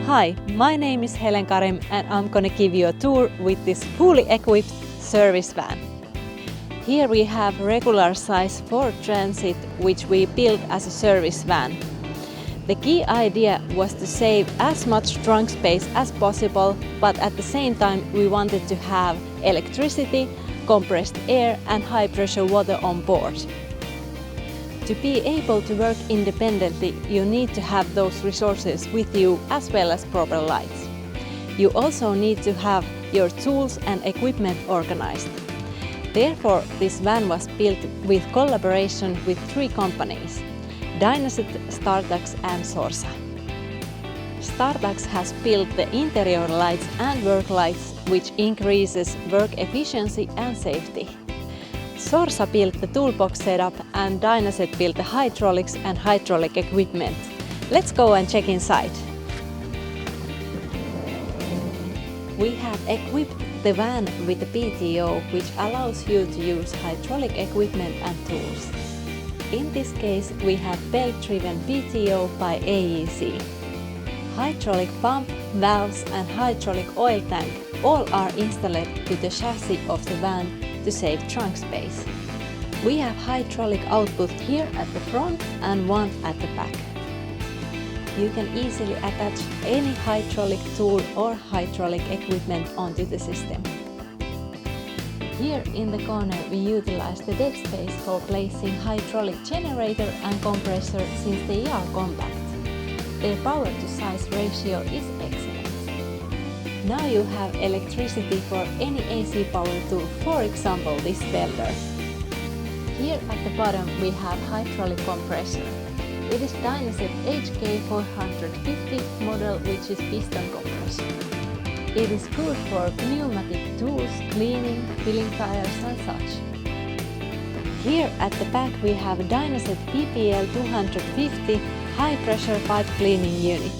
Hi, my name is Helen Karim and I'm gonna give you a tour with this fully equipped service van. Here we have regular size Ford Transit, which we built as a service van. The key idea was to save as much trunk space as possible, but at the same time we wanted to have electricity, compressed air and high pressure water on board. To be able to work independently, you need to have those resources with you as well as proper lights. You also need to have your tools and equipment organized. Therefore, this van was built with collaboration with 3 companies: Dynaset, Startax and Sorsa. Startax has built the interior lights and work lights, which increases work efficiency and safety. Sorsa built the toolbox setup and Dynaset built the hydraulics and hydraulic equipment. Let's go and check inside. We have equipped the van with a PTO, which allows you to use hydraulic equipment and tools. In this case, we have belt-driven PTO by AEC. Hydraulic pump, valves and hydraulic oil tank all are installed to the chassis of the van to save trunk space. We have hydraulic output here at the front and one at the back. You can easily attach any hydraulic tool or hydraulic equipment onto the system. Here in the corner we utilize the dead space for placing hydraulic generator and compressor since they are compact. Their power to size ratio is excellent. Now you have electricity for any AC power tool, for example this welder. Here at the bottom we have hydraulic compressor. It is Dynaset HK450 model, which is piston compressor. It is good for pneumatic tools, cleaning, filling tires and such. Here at the back we have Dynaset PPL 250 high pressure pipe cleaning unit.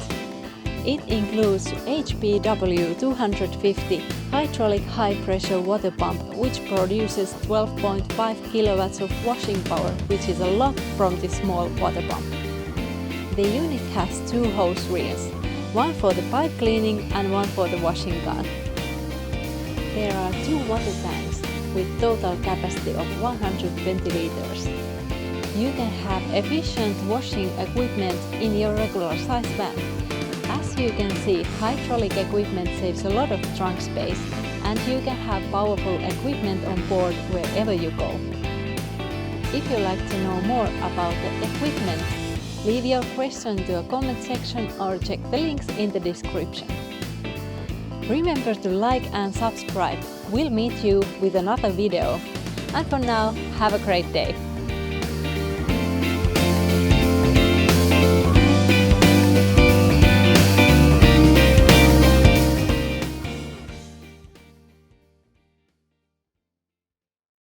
It includes HPW 250 hydraulic high pressure water pump, which produces 12.5 kilowatts of washing power, which is a lot from this small water pump. The unit has 2 hose reels, one for the pipe cleaning and one for the washing gun. There are 2 water tanks with total capacity of 120 liters. You can have efficient washing equipment in your regular size van. As you can see, hydraulic equipment saves a lot of trunk space and you can have powerful equipment on board wherever you go. If you like to know more about the equipment, leave your question to a comment section or check the links in the description. Remember to like and subscribe. We'll meet you with another video. And for now, have a great day!